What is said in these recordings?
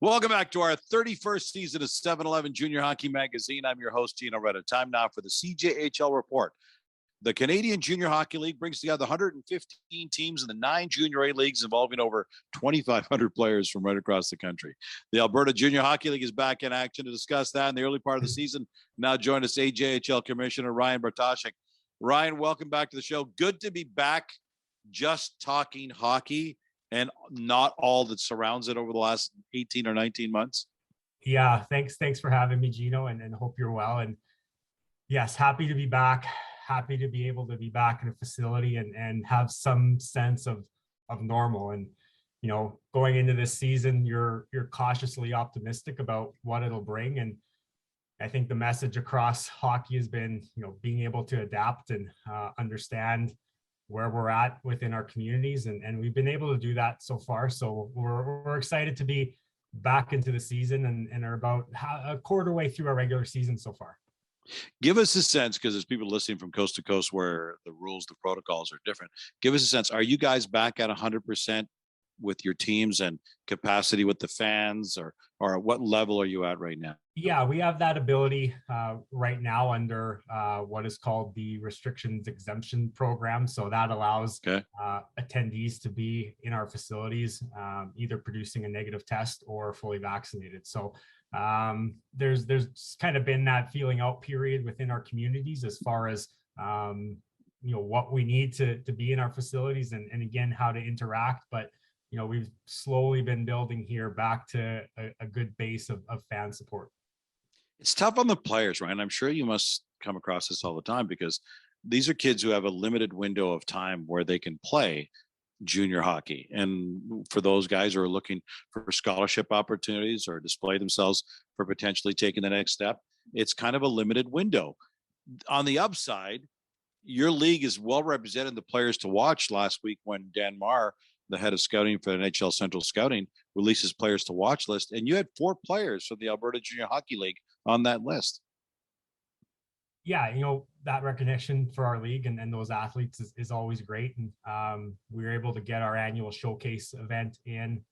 Welcome back to our 31st season of 7-Eleven Junior Hockey Magazine. I'm your host, Gino Reda. Time now for the CJHL Report. The Canadian Junior Hockey League brings together 115 teams in the 9 Junior A leagues involving over 2,500 players from right across the country. The Alberta Junior Hockey League is back in action to discuss that in the early part of the season. Now join us AJHL Commissioner Ryan Bartoshyk. Ryan, welcome back to the show. Good to be back just talking hockey and not all that surrounds it over the last 18 or 19 months. Yeah, thanks for having me, Gino, and hope you're well. And yes, happy to be back. Happy to be able to be back in a facility and have some sense of normal. And going into this season, you're cautiously optimistic about what it'll bring. And I think the message across hockey has been, being able to adapt and understand where we're at within our communities, and we've been able to do that so far. So we're excited to be back into the season and are about a quarter way through our regular season so far. Give us a sense, because there's people listening from coast to coast where the rules, the protocols are different. Give us a sense. Are you guys back at 100% with your teams and capacity with the fans, or at what level are you at right now? Yeah, we have that ability right now under what is called the restrictions exemption program. So that allows attendees to be in our facilities, either producing a negative test or fully vaccinated. So there's kind of been that feeling out period within our communities as far as what we need to be in our facilities and again how to interact. But we've slowly been building here back to a good base of fan support. It's tough on the players, right? I'm sure you must come across this all the time, because these are kids who have a limited window of time where they can play junior hockey. And for those guys who are looking for scholarship opportunities or display themselves for potentially taking the next step, it's kind of a limited window. On the upside, your league is well represented the players to watch. Last week when Dan Marr, the head of scouting for NHL Central Scouting, releases players to watch list, and you had 4 players from the Alberta Junior Hockey League on that list. Yeah, that recognition for our league and those athletes is always great. And we were able to get our annual showcase event in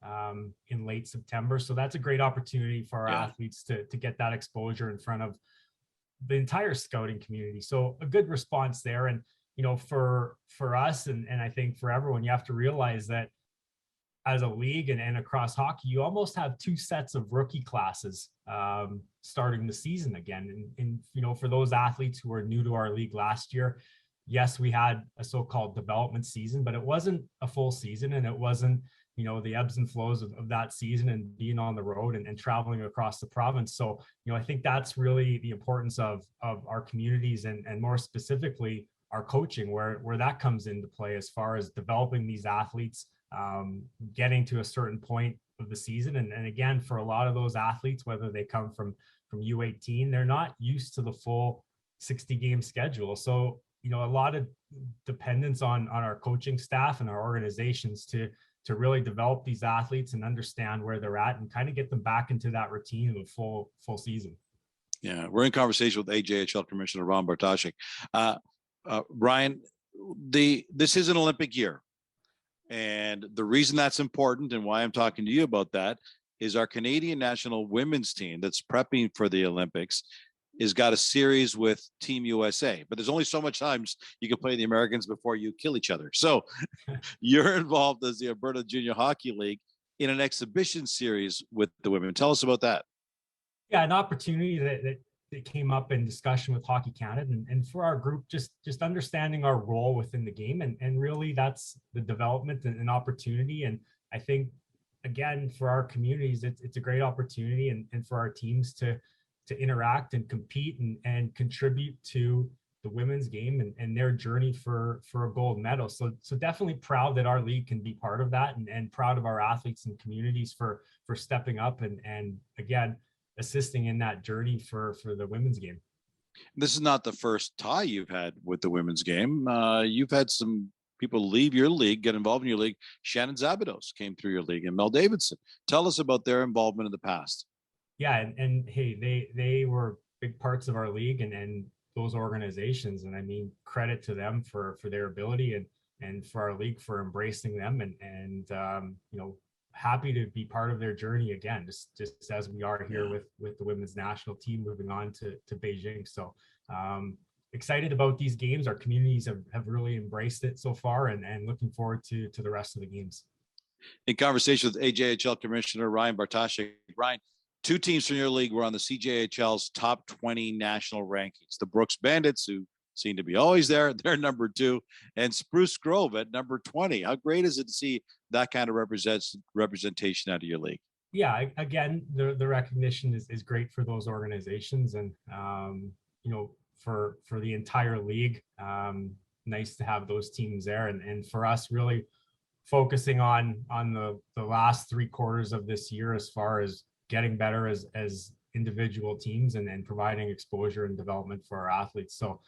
late September. So that's a great opportunity for our athletes to get that exposure in front of the entire scouting community. So a good response there. And for us and I think for everyone, you have to realize that as a league and across hockey, you almost have 2 sets of rookie classes starting the season again. And for those athletes who are new to our league last year, yes, we had a so-called development season, but it wasn't a full season, and it wasn't the ebbs and flows of that season and being on the road and traveling across the province. So I think that's really the importance of our communities and more specifically our coaching, where that comes into play as far as developing these athletes, getting to a certain point of the season. And again, for a lot of those athletes, whether they come from U18, they're not used to the full 60-game schedule. So, a lot of dependence on our coaching staff and our organizations to really develop these athletes and understand where they're at and kind of get them back into that routine of a full season. Yeah, we're in conversation with AJHL Commissioner Ryan Bartoshyk. Ryan, this is an Olympic year. And the reason that's important and why I'm talking to you about that is our Canadian national women's team that's prepping for the Olympics has got a series with Team USA, but there's only so much times you can play the Americans before you kill each other. So you're involved as the Alberta Junior Hockey League in an exhibition series with the women. Tell us about that. Yeah, an opportunity that came up in discussion with Hockey Canada and for our group, just understanding our role within the game. And really that's the development and opportunity. And I think, again, for our communities, it's a great opportunity and for our teams to interact and compete and contribute to the women's game and their journey for a gold medal. So definitely proud that our league can be part of that and proud of our athletes and communities for stepping up and again, assisting in that journey for the women's game. This is not the first tie you've had with the women's game. You've had some people leave your league, get involved in your league. Shannon Zabados came through your league, and Mel Davidson. Tell us about their involvement in the past. Yeah, and hey, they were big parts of our league and those organizations. And I mean, credit to them for their ability and for our league for embracing them and happy to be part of their journey again, just as we are here with the women's national team moving on to Beijing. So excited about these games. Our communities have really embraced it so far, and looking forward to the rest of the games. In conversation with AJHL Commissioner Ryan Bartoshyk. Ryan, two teams from your league were on the CJHL's top 20 national rankings. The Brooks Bandits, who seem to be always there, they're number 2, and Spruce Grove at number 20. How great is it to see that kind of representation out of your league? Yeah, again, the recognition is great for those organizations, and for the entire league. Nice to have those teams there, and for us, really focusing on the last 3 quarters of this year as far as getting better as individual teams and providing exposure and development for our athletes. So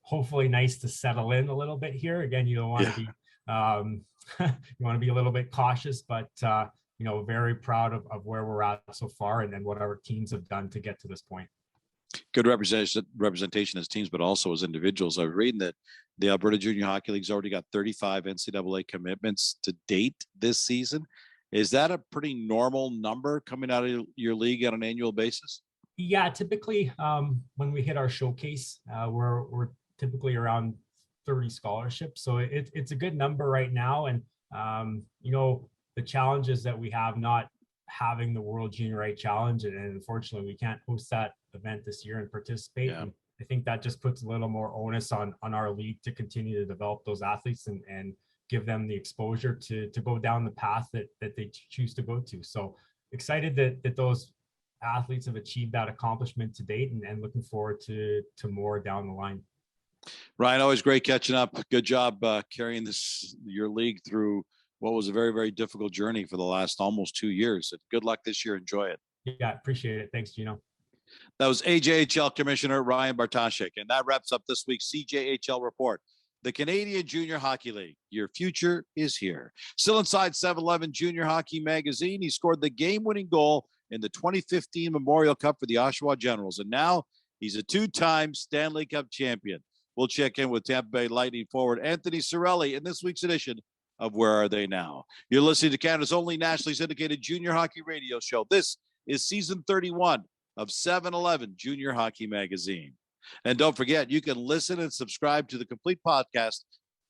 hopefully nice to settle in a little bit here. Again, you don't want to be you want to be a little bit cautious, but very proud of where we're at so far and what our teams have done to get to this point. Good representation as teams, but also as individuals. I was reading that the Alberta Junior Hockey League's already got 35 NCAA commitments to date this season. Is that a pretty normal number coming out of your league on an annual basis? Yeah, typically when we hit our showcase, we're typically around 30 scholarships. So it's a good number right now. And, the challenges that we have not having the World Junior A Challenge, and unfortunately we can't host that event this year and participate. Yeah. And I think that just puts a little more onus on our league to continue to develop those athletes and give them the exposure to go down the path that they choose to go to. So excited that those athletes have achieved that accomplishment to date, and looking forward to more down the line. Ryan, always great catching up. Good job carrying your league through what was a very, very difficult journey for the last almost 2 years. Good luck this year. Enjoy it. Yeah, appreciate it. Thanks, Gino. That was AJHL Commissioner Ryan Bartoshyk. And that wraps up this week's CJHL Report. The Canadian Junior Hockey League. Your future is here. Still inside 7-Eleven Junior Hockey Magazine, he scored the game-winning goal in the 2015 Memorial Cup for the Oshawa Generals. And now he's a 2-time Stanley Cup champion. We'll check in with Tampa Bay Lightning forward Anthony Cirelli in this week's edition of Where Are They Now? You're listening to Canada's only nationally syndicated junior hockey radio show. This is season 31 of 7-Eleven Junior Hockey Magazine. And don't forget, you can listen and subscribe to the complete podcast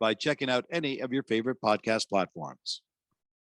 by checking out any of your favorite podcast platforms.